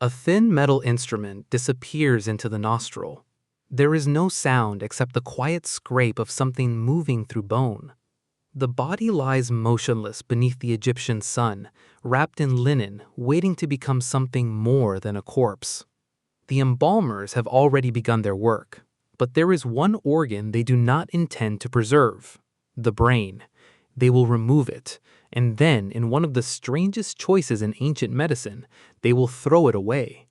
A thin metal instrument disappears into the nostril. There is no sound except the quiet scrape of something moving through bone. The body lies motionless beneath the Egyptian sun, wrapped in linen, waiting to become something more than a corpse. The embalmers have already begun their work, but there is one organ they do not intend to preserve: the brain. They will remove it, and then, in one of the strangest choices in ancient medicine, they will throw it away.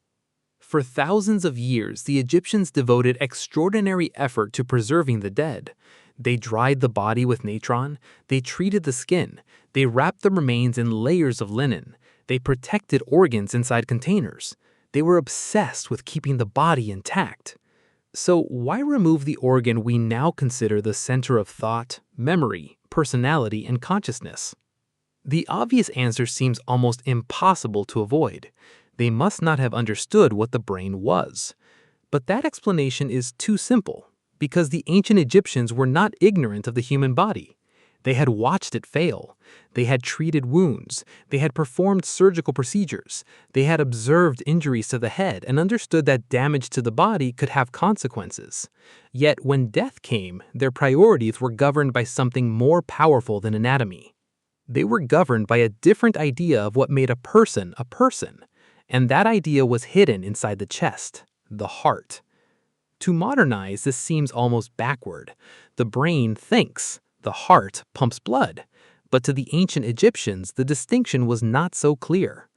For thousands of years, the Egyptians devoted extraordinary effort to preserving the dead. They dried the body with natron, they treated the skin, they wrapped the remains in layers of linen, they protected organs inside containers. They were obsessed with keeping the body intact. So why remove the organ we now consider the center of thought, memory, personality, and consciousness? The obvious answer seems almost impossible to avoid. They must not have understood what the brain was. But that explanation is too simple, because the ancient Egyptians were not ignorant of the human body. They had watched it fail. They had treated wounds. They had performed surgical procedures. They had observed injuries to the head and understood that damage to the body could have consequences. Yet when death came, their priorities were governed by something more powerful than anatomy. They were governed by a different idea of what made a person, and that idea was hidden inside the chest, the heart. To modernize, this seems almost backward. The brain thinks. The heart pumps blood. But to the ancient Egyptians, the distinction was not so clear.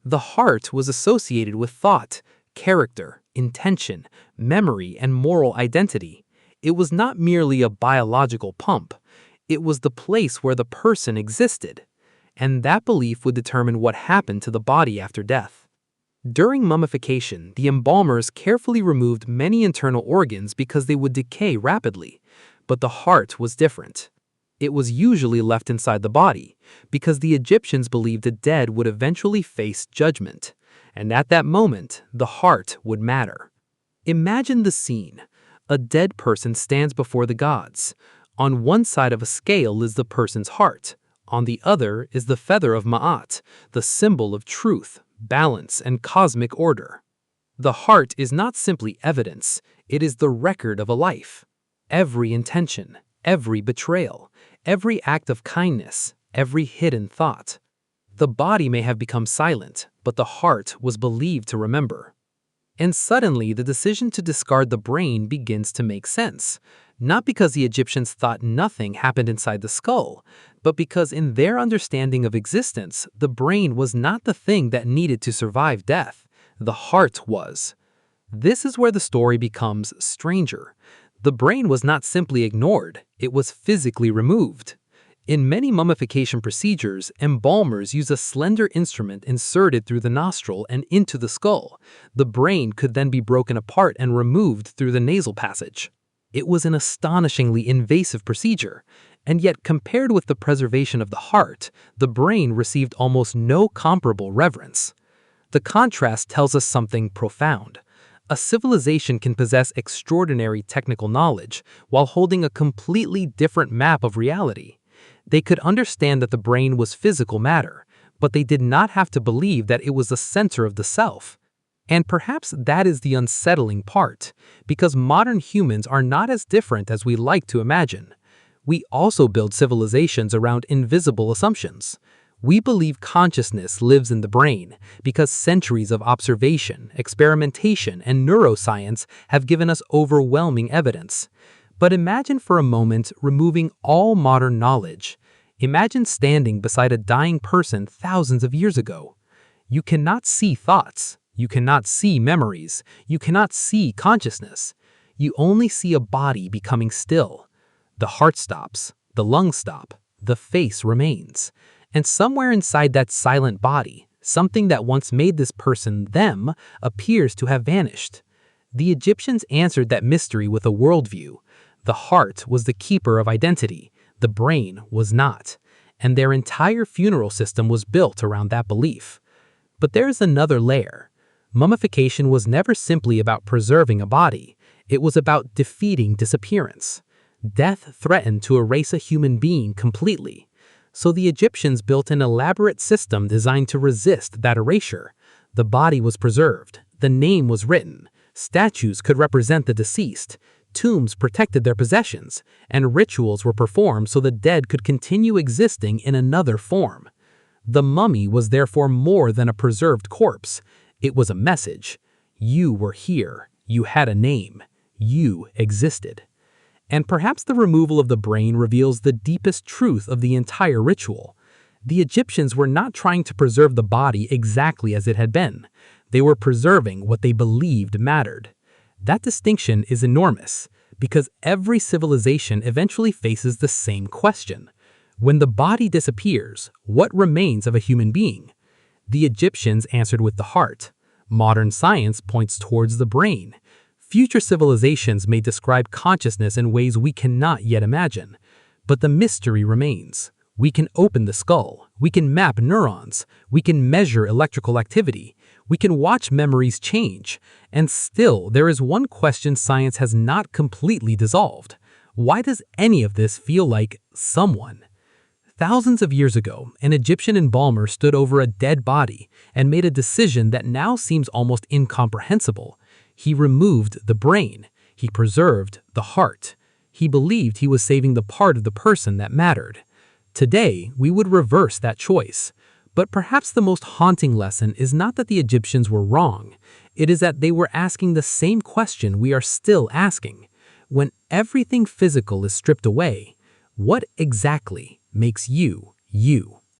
The heart was associated with thought, character, intention, memory, and moral identity. It was not merely a biological pump. It was the place where the person existed. And that belief would determine what happened to the body after death. During mummification, the embalmers carefully removed many internal organs because they would decay rapidly. But the heart was different. It was usually left inside the body, because the Egyptians believed the dead would eventually face judgment, and at that moment, the heart would matter. Imagine the scene. A dead person stands before the gods. On one side of a scale is the person's heart. On the other is the feather of Ma'at, the symbol of truth, balance, and cosmic order. The heart is not simply evidence, it is the record of a life. Every intention, every betrayal, every act of kindness, every hidden thought. The body may have become silent, but the heart was believed to remember. And suddenly, the decision to discard the brain begins to make sense, not because the Egyptians thought nothing happened inside the skull, but because in their understanding of existence, the brain was not the thing that needed to survive death. The heart was. This is where the story becomes stranger. The brain was not simply ignored, it was physically removed. In many mummification procedures, embalmers use a slender instrument inserted through the nostril and into the skull. The brain could then be broken apart and removed through the nasal passage. It was an astonishingly invasive procedure, and yet compared with the preservation of the heart, the brain received almost no comparable reverence. The contrast tells us something profound. A civilization can possess extraordinary technical knowledge while holding a completely different map of reality. They could understand that the brain was physical matter, but they did not have to believe that it was the center of the self. And perhaps that is the unsettling part, because modern humans are not as different as we like to imagine. We also build civilizations around invisible assumptions. We believe consciousness lives in the brain because centuries of observation, experimentation, and neuroscience have given us overwhelming evidence. But imagine for a moment removing all modern knowledge. Imagine standing beside a dying person thousands of years ago. You cannot see thoughts. You cannot see memories. You cannot see consciousness. You only see a body becoming still. The heart stops. The lungs stop. The face remains. And somewhere inside that silent body, something that once made this person them appears to have vanished. The Egyptians answered that mystery with a worldview. The heart was the keeper of identity. The brain was not. And their entire funeral system was built around that belief. But there is another layer. Mummification was never simply about preserving a body. It was about defeating disappearance. Death threatened to erase a human being completely. So the Egyptians built an elaborate system designed to resist that erasure. The body was preserved, the name was written, statues could represent the deceased, tombs protected their possessions, and rituals were performed so the dead could continue existing in another form. The mummy was therefore more than a preserved corpse. It was a message. You were here. You had a name. You existed. And perhaps the removal of the brain reveals the deepest truth of the entire ritual. The Egyptians were not trying to preserve the body exactly as it had been. They were preserving what they believed mattered. That distinction is enormous, because every civilization eventually faces the same question. When the body disappears, what remains of a human being? The Egyptians answered with the heart. Modern science points towards the brain. Future civilizations may describe consciousness in ways we cannot yet imagine. But the mystery remains. We can open the skull, we can map neurons, we can measure electrical activity, we can watch memories change, and still there is one question science has not completely dissolved. Why does any of this feel like someone? Thousands of years ago, an Egyptian embalmer stood over a dead body and made a decision that now seems almost incomprehensible. He removed the brain. He preserved the heart. He believed he was saving the part of the person that mattered. Today, we would reverse that choice. But perhaps the most haunting lesson is not that the Egyptians were wrong. It is that they were asking the same question we are still asking. When everything physical is stripped away, what exactly makes you, you?